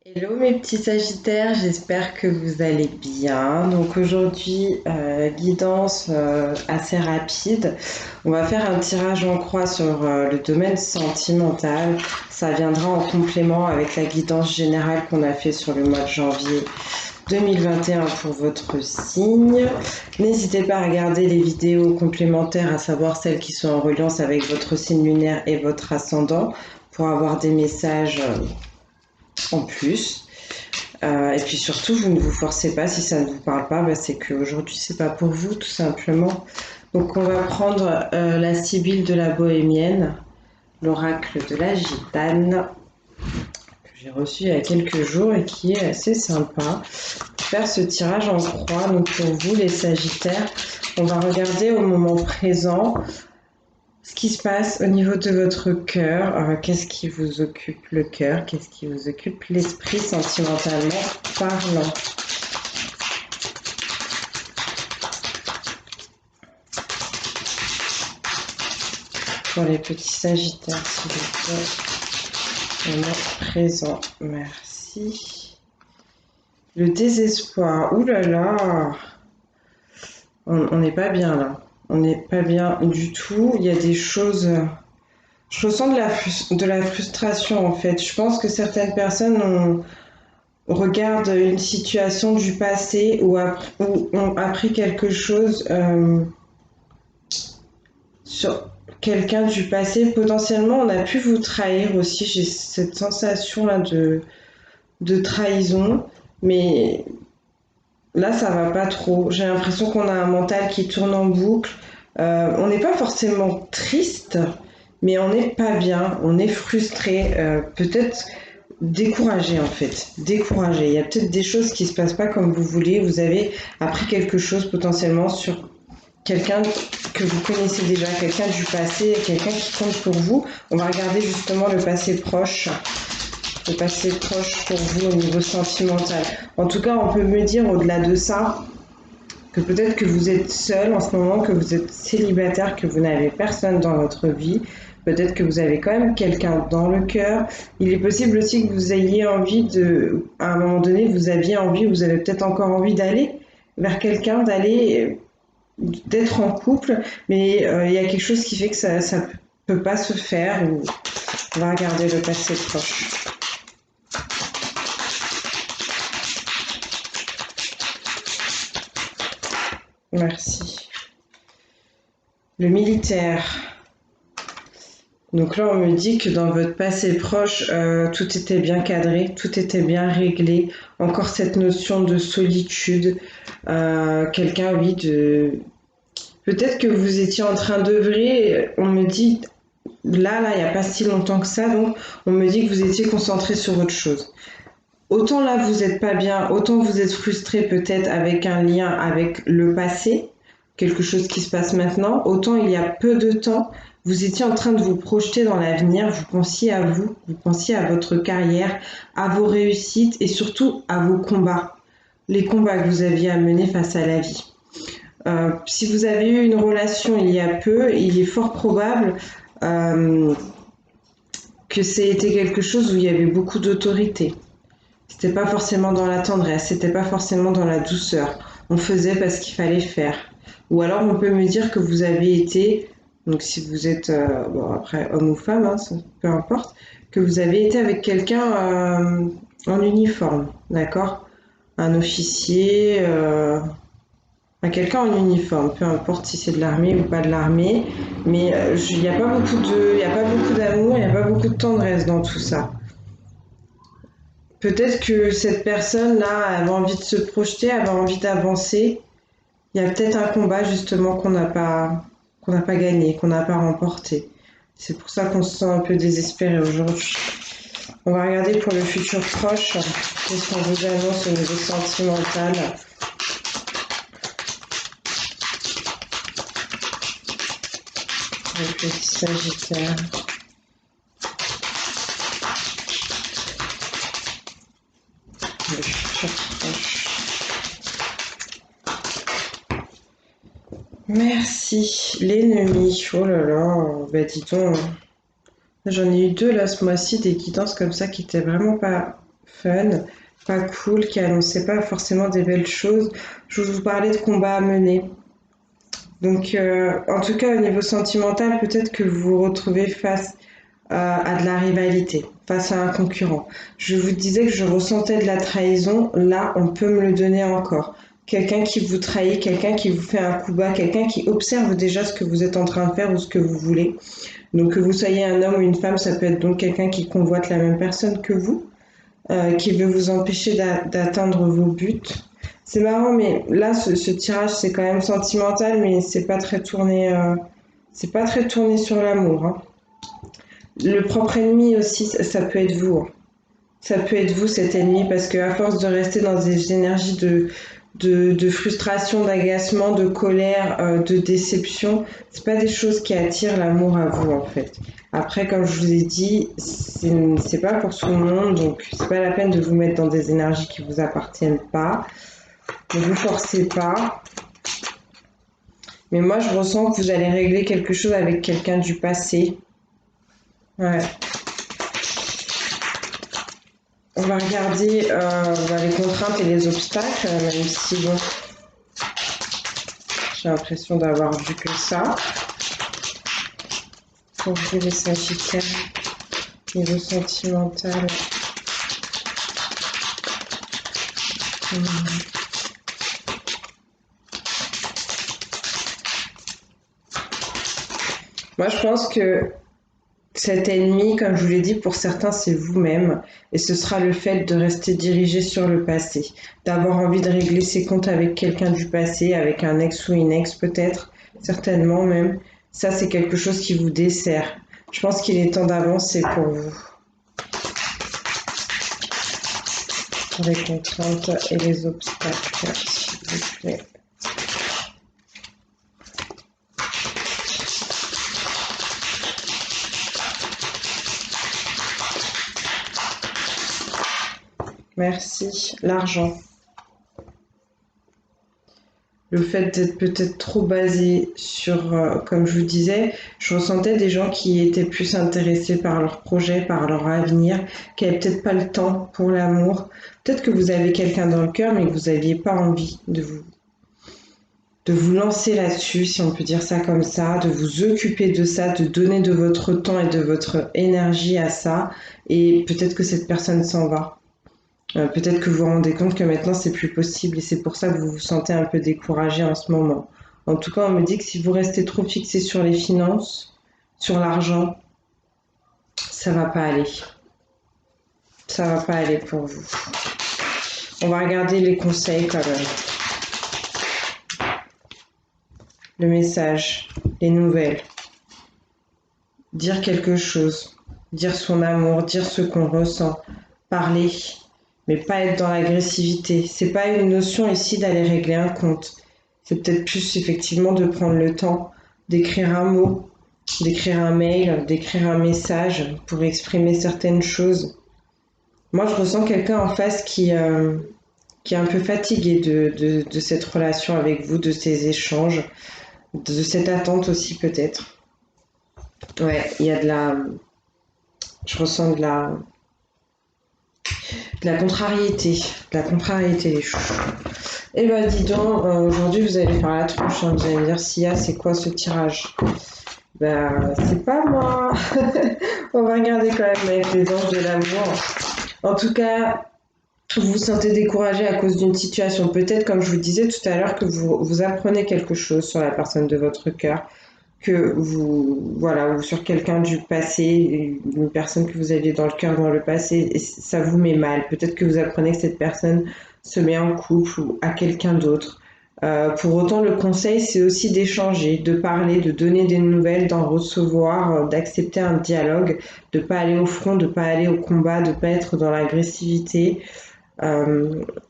Hello mes petits sagittaires, j'espère que vous allez bien. Donc aujourd'hui, guidance assez rapide. On va faire un tirage en croix sur le domaine sentimental. Ça viendra en complément avec la guidance générale qu'on a fait sur le mois de janvier 2021 pour votre signe. N'hésitez pas à regarder les vidéos complémentaires, à savoir celles qui sont en reliance avec votre signe lunaire et votre ascendant, pour avoir des messages en plus. Et puis surtout, vous ne vous forcez pas si ça ne vous parle pas, c'est qu'aujourd'hui c'est pas pour vous tout simplement. Donc on va prendre la Sibylle de la Bohémienne, l'oracle de la Gitane, que j'ai reçu il y a quelques jours et qui est assez sympa. Pour faire ce tirage en croix, donc pour vous les Sagittaires, on va regarder au moment présent ce qui se passe au niveau de votre cœur. Qu'est-ce qui vous occupe le cœur? Qu'est-ce qui vous occupe l'esprit sentimentalement parlant? Pour les petits sagittaires, s'il vous plaît. Moment présent. Merci. Le désespoir. Ouh là là. On n'est pas bien là. On n'est pas bien du tout. Il y a des choses. Je ressens de la frustration en fait. Je pense que certaines personnes regardent une situation du passé ou ont appris quelque chose sur quelqu'un du passé. Potentiellement, on a pu vous trahir aussi. J'ai cette sensation là de trahison, mais là, ça va pas trop. J'ai l'impression qu'on a un mental qui tourne en boucle. On n'est pas forcément triste, mais on n'est pas bien, on est frustré, peut-être découragé en fait. Découragé. Il y a peut-être des choses qui se passent pas comme vous voulez. Vous avez appris quelque chose potentiellement sur quelqu'un que vous connaissez déjà, quelqu'un du passé, quelqu'un qui compte pour vous. On va regarder justement le passé proche pour vous au niveau sentimental. En tout cas, on peut me dire au-delà de ça que peut-être que vous êtes seul en ce moment, que vous êtes célibataire, que vous n'avez personne dans votre vie. Peut-être que vous avez quand même quelqu'un dans le cœur. Il est possible aussi que vous ayez envie à un moment donné, vous aviez envie, vous avez peut-être encore envie d'aller vers quelqu'un, d'être en couple, mais il y a quelque chose qui fait que ça peut pas se faire. On va regarder le passé proche. Merci. Le militaire. Donc là, on me dit que dans votre passé proche, tout était bien cadré, tout était bien réglé. Encore cette notion de solitude. Quelqu'un, oui, de... Peut-être que vous étiez en train d'œuvrer, on me dit, il n'y a pas si longtemps que ça, donc on me dit que vous étiez concentré sur autre chose. Autant là, vous n'êtes pas bien, autant vous êtes frustré peut-être avec un lien avec le passé, quelque chose qui se passe maintenant, autant il y a peu de temps, vous étiez en train de vous projeter dans l'avenir, vous pensiez à vous, vous pensiez à votre carrière, à vos réussites et surtout à vos combats, les combats que vous aviez à mener face à la vie. Si vous avez eu une relation il y a peu, il est fort probable euh, que c'était quelque chose où il y avait beaucoup d'autorité. C'était pas forcément dans la tendresse, c'était pas forcément dans la douceur. On faisait parce qu'il fallait faire. Ou alors on peut me dire que vous avez été, donc si vous êtes, bon après homme ou femme, hein, peu importe, que vous avez été avec quelqu'un en uniforme, d'accord? Un officier, quelqu'un en uniforme, peu importe si c'est de l'armée ou pas de l'armée, mais il n'y a pas il y a pas beaucoup d'amour, il n'y a pas beaucoup de tendresse dans tout ça. Peut-être que cette personne-là avait envie de se projeter, avait envie d'avancer. Il y a peut-être un combat justement qu'on n'a pas gagné, qu'on n'a pas remporté. C'est pour ça qu'on se sent un peu désespéré aujourd'hui. On va regarder pour le futur proche. Qu'est-ce qu'on vous annonce au niveau sentimental? Le petit Sagittaire. Le futur proche. Merci. L'ennemi. Oh là là. Dis donc. J'en ai eu deux là ce mois-ci, des guidances comme ça qui étaient vraiment pas. fun, pas cool, qui annonçait pas forcément des belles choses. Je vous parlais de combats à mener. Donc, en tout cas, au niveau sentimental, peut-être que vous vous retrouvez face à de la rivalité, face à un concurrent. Je vous disais que je ressentais de la trahison. Là, on peut me le donner encore. Quelqu'un qui vous trahit, quelqu'un qui vous fait un coup bas, quelqu'un qui observe déjà ce que vous êtes en train de faire ou ce que vous voulez. Donc, que vous soyez un homme ou une femme, ça peut être donc quelqu'un qui convoite la même personne que vous, qui veut vous empêcher d'atteindre vos buts. C'est marrant, mais là, ce tirage, c'est quand même sentimental, mais c'est pas très tourné sur l'amour, hein. Le propre ennemi aussi, ça peut être vous, hein. Ça peut être vous, cet ennemi, parce que à force de rester dans des énergies de frustration, d'agacement, de colère, de déception, c'est pas des choses qui attirent l'amour à vous, en fait. Après, comme je vous ai dit, c'est pas pour tout le monde, donc c'est pas la peine de vous mettre dans des énergies qui vous appartiennent pas. Ne vous forcez pas. Mais moi, je ressens que vous allez régler quelque chose avec quelqu'un du passé. Ouais. On va regarder les contraintes et les obstacles, même si bon, j'ai l'impression d'avoir vu que ça. Pour vous les Sagittaires, niveau sentimental. Moi, je pense que cet ennemi, comme je vous l'ai dit, pour certains, c'est vous-même. Et ce sera le fait de rester dirigé sur le passé, d'avoir envie de régler ses comptes avec quelqu'un du passé, avec un ex ou une ex peut-être, certainement même. Ça, c'est quelque chose qui vous dessert. Je pense qu'il est temps d'avancer pour vous. Pour les contraintes et les obstacles, s'il vous plaît. Merci. L'argent. Le fait d'être peut-être trop basé sur, comme je vous disais, je ressentais des gens qui étaient plus intéressés par leur projet, par leur avenir, qui n'avaient peut-être pas le temps pour l'amour. Peut-être que vous avez quelqu'un dans le cœur, mais que vous n'aviez pas envie de vous lancer là-dessus, si on peut dire ça comme ça, de vous occuper de ça, de donner de votre temps et de votre énergie à ça. Et peut-être que cette personne s'en va. Peut-être que vous vous rendez compte que maintenant c'est plus possible et c'est pour ça que vous vous sentez un peu découragé en ce moment. En tout cas, on me dit que si vous restez trop fixé sur les finances, sur l'argent, ça va pas aller. Ça va pas aller pour vous. On va regarder les conseils quand même. Le message, les nouvelles. Dire quelque chose, dire son amour, dire ce qu'on ressent, parler, mais pas être dans l'agressivité. C'est pas une notion ici d'aller régler un compte. C'est peut-être plus effectivement de prendre le temps d'écrire un mot, d'écrire un mail, d'écrire un message pour exprimer certaines choses. Moi, je ressens quelqu'un en face qui est un peu fatigué de cette relation avec vous, de ces échanges, de cette attente aussi peut-être. Ouais, il y a de la... Je ressens de la contrariété les chouchous. Eh ben dis donc, aujourd'hui vous allez faire la tronche, hein. Vous allez me dire Sia, c'est quoi ce tirage? Ben c'est pas moi. On va regarder quand même avec les anges de l'amour. En tout cas, vous vous sentez découragé à cause d'une situation. Peut-être, comme je vous disais tout à l'heure, que vous apprenez quelque chose sur la personne de votre cœur, que vous, voilà, ou sur quelqu'un du passé, une personne que vous aviez dans le cœur dans le passé, et ça vous met mal. Peut-être que vous apprenez que cette personne se met en couple ou à quelqu'un d'autre. Pour autant, le conseil, c'est aussi d'échanger, de parler, de donner des nouvelles, d'en recevoir, d'accepter un dialogue, de pas aller au front, de pas aller au combat, de pas être dans l'agressivité.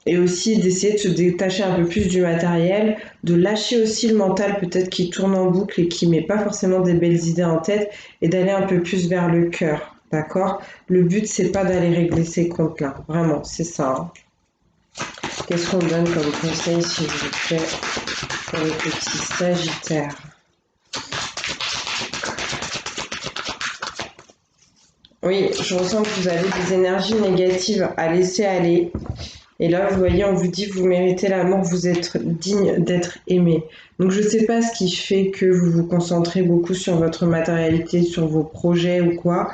Et aussi d'essayer de se détacher un peu plus du matériel, de lâcher aussi le mental peut-être qui tourne en boucle et qui met pas forcément des belles idées en tête et d'aller un peu plus vers le cœur, d'accord? Le but c'est pas d'aller régler ces comptes là, vraiment, c'est ça, hein. Qu'est-ce qu'on donne comme conseil s'il vous plaît pour les petits sagittaires? Oui, je ressens que vous avez des énergies négatives à laisser aller. Et là, vous voyez, on vous dit que vous méritez l'amour, vous êtes digne d'être aimé. Donc, je ne sais pas ce qui fait que vous vous concentrez beaucoup sur votre matérialité, sur vos projets ou quoi.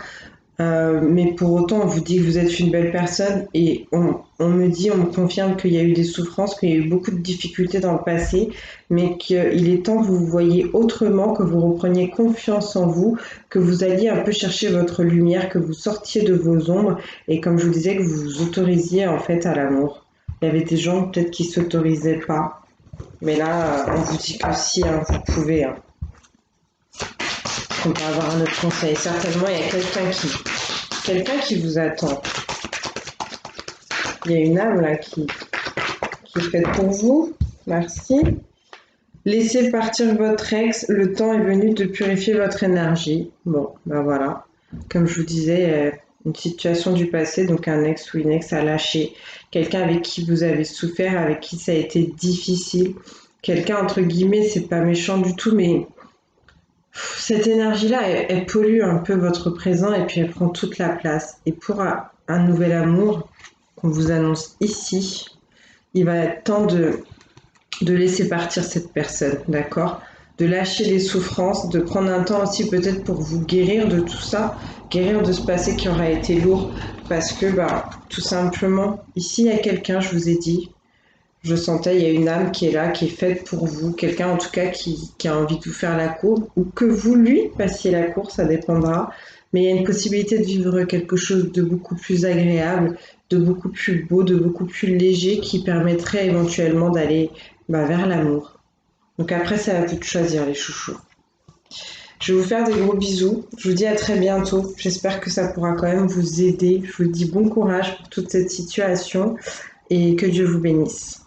Mais pour autant, on vous dit que vous êtes une belle personne et on me dit, on me confirme qu'il y a eu des souffrances, qu'il y a eu beaucoup de difficultés dans le passé, mais qu'il est temps que vous vous voyiez autrement, que vous repreniez confiance en vous, que vous alliez un peu chercher votre lumière, que vous sortiez de vos ombres et comme je vous disais, que vous vous autorisiez en fait à l'amour. Il y avait des gens peut-être qui s'autorisaient pas, mais là, on vous dit que si, hein, vous pouvez. Hein. On peut avoir un autre conseil. Certainement, il y a quelqu'un qui vous attend. Il y a une âme là qui est faite pour vous. Merci. Laissez partir votre ex. Le temps est venu de purifier votre énergie. Bon, ben voilà. Comme je vous disais, une situation du passé, donc un ex ou une ex à lâcher. Quelqu'un avec qui vous avez souffert, avec qui ça a été difficile. Quelqu'un, entre guillemets, c'est pas méchant du tout, mais cette énergie-là, elle pollue un peu votre présent et puis elle prend toute la place. Et pour un nouvel amour qu'on vous annonce ici, il va être temps de laisser partir cette personne, d'accord? De lâcher les souffrances, de prendre un temps aussi peut-être pour vous guérir de tout ça, guérir de ce passé qui aura été lourd. Parce que, bah, tout simplement, ici, il y a quelqu'un, je vous ai dit, je sentais, il y a une âme qui est là, qui est faite pour vous, quelqu'un en tout cas qui a envie de vous faire la cour, ou que vous lui passiez la cour, ça dépendra. Mais il y a une possibilité de vivre quelque chose de beaucoup plus agréable, de beaucoup plus beau, de beaucoup plus léger, qui permettrait éventuellement d'aller vers l'amour. Donc après, c'est à vous de choisir les chouchous. Je vais vous faire des gros bisous. Je vous dis à très bientôt. J'espère que ça pourra quand même vous aider. Je vous dis bon courage pour toute cette situation et que Dieu vous bénisse.